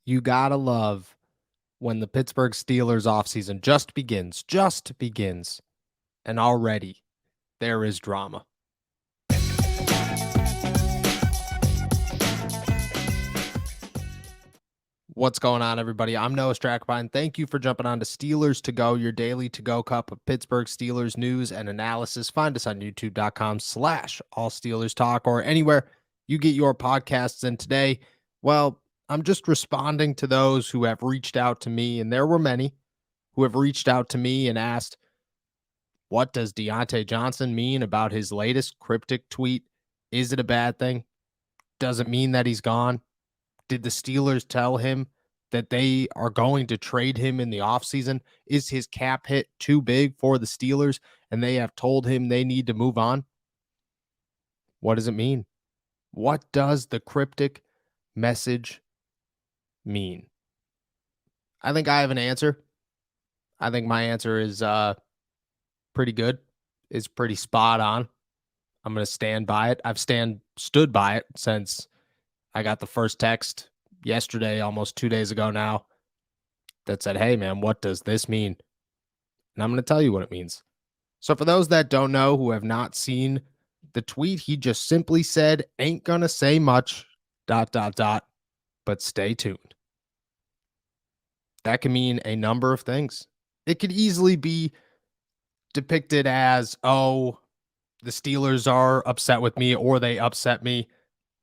You gotta love when the Pittsburgh Steelers offseason just begins, and already there is drama. What's going on, everybody? I'm Noah Strackbine. Thank you for jumping on to Steelers to Go, your daily to-go cup of Pittsburgh Steelers news and analysis. Find us on youtube.com/All Steelers Talk or anywhere you get your podcasts. And today, well, I'm just responding to those who have reached out to me, and there were many who have reached out to me and asked, what does Diontae Johnson mean about his latest cryptic tweet? Is it a bad thing? Does it mean that he's gone? Did the Steelers tell him that they are going to trade him in the offseason? Is his cap hit too big for the Steelers and they have told him they need to move on? What does it mean? What does the cryptic message mean? I think I have an answer. I think my answer is pretty good. It's pretty spot on. I'm going to stand by it. I've stood by it since I got the first text yesterday, almost 2 days ago now, that said, hey, man, what does this mean? And I'm going to tell you what it means. So for those that don't know, who have not seen the tweet, he just simply said, ain't going to say much, ... but stay tuned. That can mean a number of things. It could easily be depicted as, oh, the Steelers are upset with me or they upset me,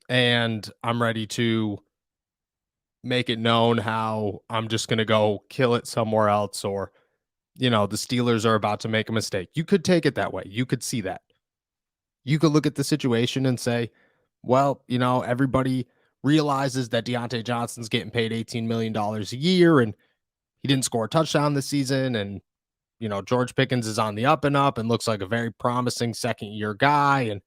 and I'm ready to make it known how I'm just going to go kill it somewhere else, or, the Steelers are about to make a mistake. You could take it that way. You could see that. You could look at the situation and say, well, everybody realizes that Diontae Johnson's getting paid $18 million a year, and he didn't score a touchdown this season, and George Pickens is on the up and up and looks like a very promising second-year guy, and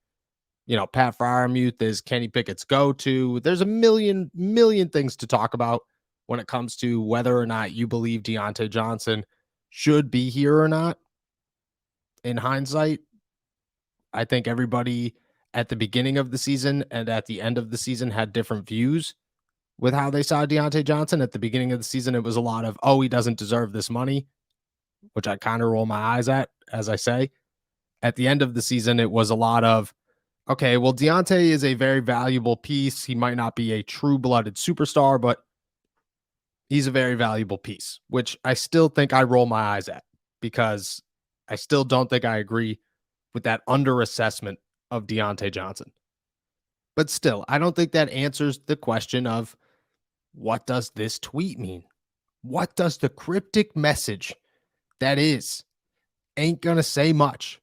Pat Freiermuth is Kenny Pickett's go-to. There's a million things to talk about when it comes to whether or not you believe Diontae Johnson should be here or not. In hindsight, I think everybody at the beginning of the season and at the end of the season had different views with how they saw Diontae Johnson. At the beginning of the season, it was a lot of, oh, he doesn't deserve this money, which I kind of roll my eyes at, as I say. At the end of the season, it was a lot of, okay, well, Diontae is a very valuable piece. He might not be a true-blooded superstar, but he's a very valuable piece, which I still think I roll my eyes at, because I still don't think I agree with that underassessment of Diontae Johnson. But still, I don't think that answers the question of, what does this tweet mean? What does the cryptic message that is, ain't gonna say much,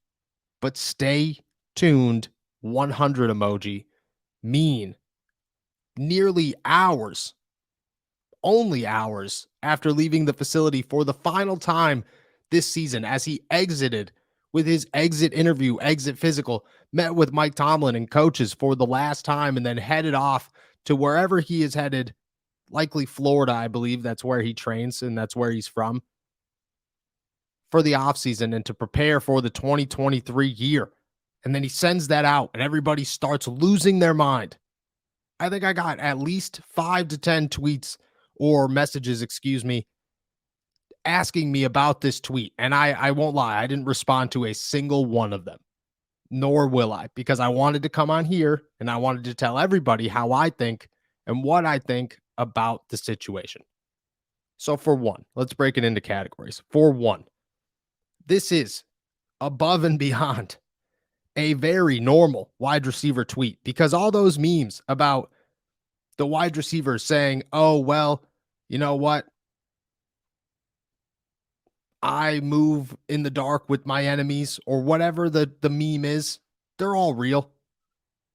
but stay tuned, 100 emoji, mean nearly hours, only hours after leaving the facility for the final time this season, as he exited with his exit interview, exit physical, met with Mike Tomlin and coaches for the last time, and then headed off to wherever he is headed, likely Florida. I believe that's where he trains and that's where he's from, for the offseason and to prepare for the 2023 year. And then he sends that out and everybody starts losing their mind. I think I got at least 5 to 10 tweets or messages, asking me about this tweet. And I won't lie, I didn't respond to a single one of them, nor will I, because I wanted to come on here and I wanted to tell everybody how I think and what I think about the situation. So for one, let's break it into categories. For one, this is above and beyond a very normal wide receiver tweet, because all those memes about the wide receivers saying, oh, well, you know what? I move in the dark with my enemies, or whatever the meme is, they're all real.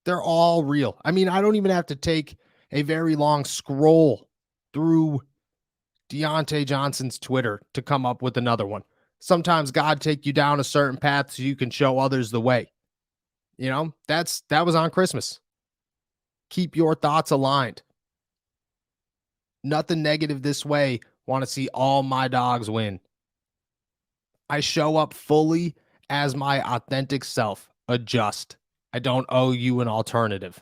They're all real. I mean, I don't even have to take a very long scroll through Diontae Johnson's Twitter to come up with another one. Sometimes God take you down a certain path so you can show others the way. That was on Christmas. Keep your thoughts aligned. Nothing negative this way. Want to see all my dogs win. I show up fully as my authentic self. Adjust. I don't owe you an alternative.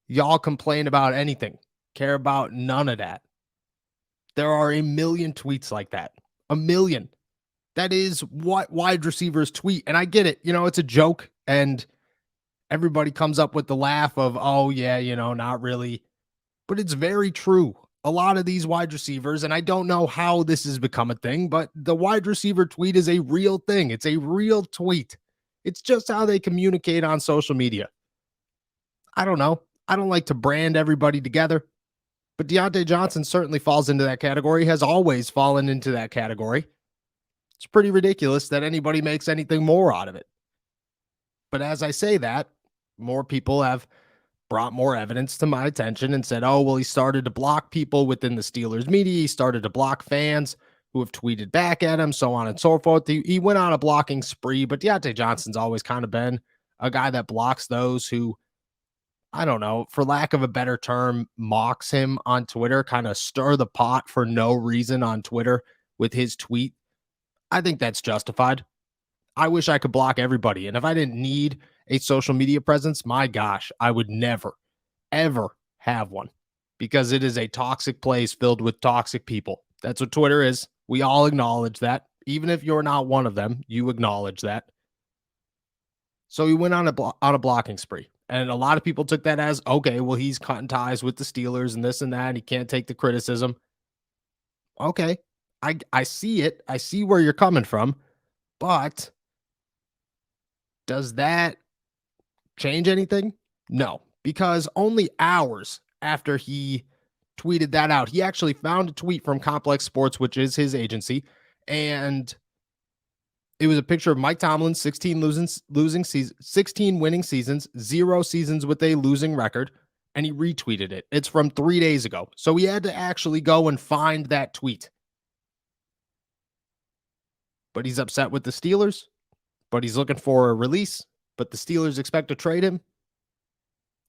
Y'all complain about anything. care about none of that. There are a million tweets like that. A million. That is what wide receivers tweet. And I get it. It's a joke. And everybody comes up with the laugh of, oh, yeah, not really. But it's very true. A lot of these wide receivers, and I don't know how this has become a thing, but the wide receiver tweet is a real thing. It's a real tweet. It's just how they communicate on social media. I don't know. I don't like to brand everybody together, but Diontae Johnson certainly falls into that category, has always fallen into that category. It's pretty ridiculous that anybody makes anything more out of it. But as I say that, more people have brought more evidence to my attention and said, oh, well, he started to block people within the Steelers media. He started to block fans who have tweeted back at him, so on and so forth. He went on a blocking spree, but Diontae Johnson's always kind of been a guy that blocks those who, I don't know, for lack of a better term, mocks him on Twitter, kind of stir the pot for no reason on Twitter with his tweet. I think that's justified. I wish I could block everybody. And if I didn't need a social media presence, my gosh, I would never, ever have one because it is a toxic place filled with toxic people. That's what Twitter is. We all acknowledge that. Even if you're not one of them, you acknowledge that. So he went on a blocking spree. And a lot of people took that as, okay, well, he's cutting ties with the Steelers and this and that. And he can't take the criticism. Okay. I see it. I see where you're coming from. But does that change anything? No, because only hours after he tweeted that out, he actually found a tweet from Complex Sports, which is his agency, and it was a picture of Mike Tomlin's 16 winning seasons, 0 seasons with a losing record, and he retweeted it. It's from 3 days ago. So he had to actually go and find that tweet. But he's upset with the Steelers, but he's looking for a release, but the Steelers expect to trade him.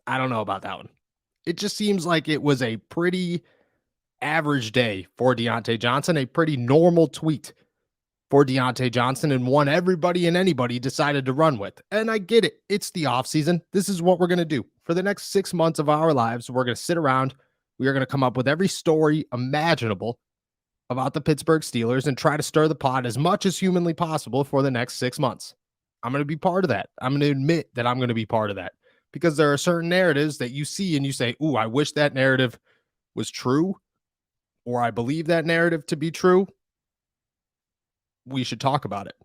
I don't know about that one. It just seems like it was a pretty average day for Diontae Johnson, a pretty normal tweet for Diontae Johnson, and one everybody and anybody decided to run with. And I get it. It's the offseason. This is what we're going to do. For the next 6 months of our lives, we're going to sit around. We are going to come up with every story imaginable about the Pittsburgh Steelers and try to stir the pot as much as humanly possible for the next 6 months. I'm going to be part of that. I'm going to admit that I'm going to be part of that because there are certain narratives that you see and you say, ooh, I wish that narrative was true, or I believe that narrative to be true. We should talk about it.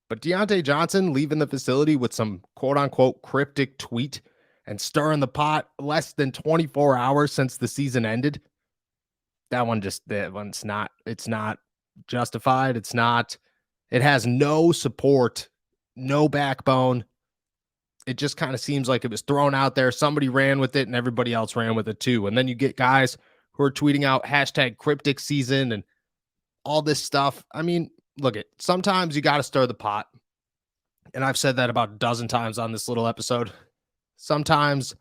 But Diontae Johnson leaving the facility with some quote unquote cryptic tweet and stirring the pot less than 24 hours since the season ended. It's not justified. It has no support, no backbone. It just kind of seems like it was thrown out there. Somebody ran with it and everybody else ran with it too. And then you get guys who are tweeting out hashtag cryptic season and all this stuff. I mean, look, sometimes you got to stir the pot. And I've said that about a dozen times on this little episode. Sometimes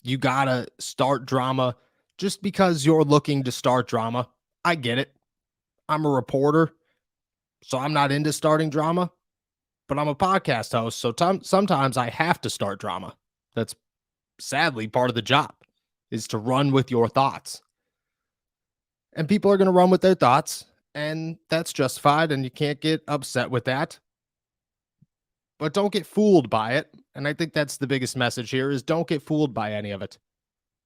you got to start drama just because you're looking to start drama. I get it. I'm a reporter, so I'm not into starting drama, but I'm a podcast host. So sometimes I have to start drama. That's sadly part of the job, is to run with your thoughts. And people are going to run with their thoughts, and that's justified, and you can't get upset with that. But don't get fooled by it. And I think that's the biggest message here is don't get fooled by any of it.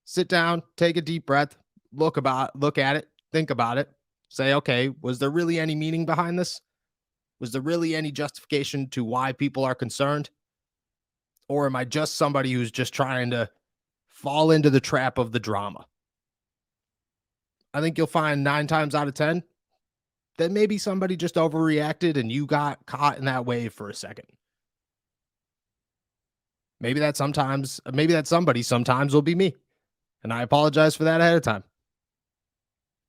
Sit down, take a deep breath, look at it, think about it, say, okay, was there really any meaning behind this? Was there really any justification to why people are concerned? Or am I just somebody who's just trying to fall into the trap of the drama? I think you'll find 9 times out of 10 that maybe somebody just overreacted and you got caught in that wave for a second. Maybe that somebody sometimes will be me. And I apologize for that ahead of time.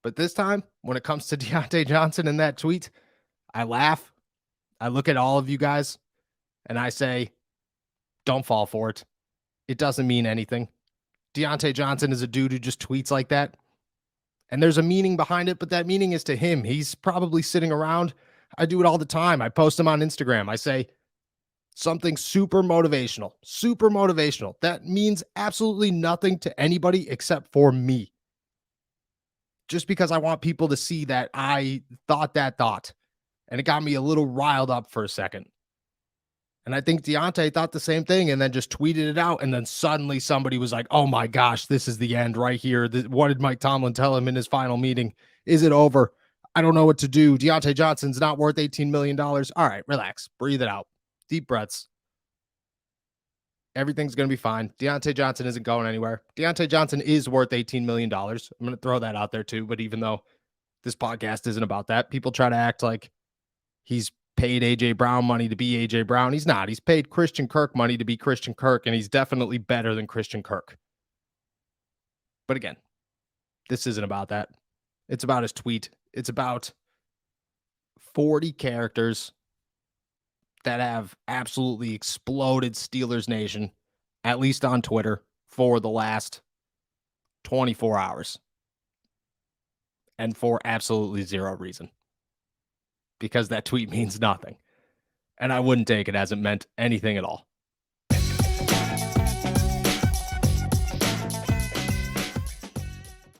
But this time, when it comes to Diontae Johnson and that tweet, I laugh. I look at all of you guys and I say, don't fall for it. It doesn't mean anything. Diontae Johnson is a dude who just tweets like that. And there's a meaning behind it, but that meaning is to him. He's probably sitting around. I do it all the time. I post him on Instagram. I say, Something super motivational, super motivational. That means absolutely nothing to anybody except for me. Just because I want people to see that I thought that thought. And it got me a little riled up for a second. And I think Diontae thought the same thing and then just tweeted it out. And then suddenly somebody was like, oh my gosh, this is the end right here. What did Mike Tomlin tell him in his final meeting? Is it over? I don't know what to do. Diontae Johnson's not worth $18 million. All right, relax. Breathe it out. Deep breaths. Everything's going to be fine. Diontae Johnson isn't going anywhere. Diontae Johnson is worth $18 million. I'm going to throw that out there too. But even though this podcast isn't about that, people try to act like he's paid A.J. Brown money to be A.J. Brown. He's not. He's paid Christian Kirk money to be Christian Kirk, and he's definitely better than Christian Kirk. But again, this isn't about that. It's about his tweet. It's about 40 characters that have absolutely exploded Steelers Nation, at least on Twitter, for the last 24 hours. And for absolutely zero reason. Because that tweet means nothing. And I wouldn't take it as it meant anything at all.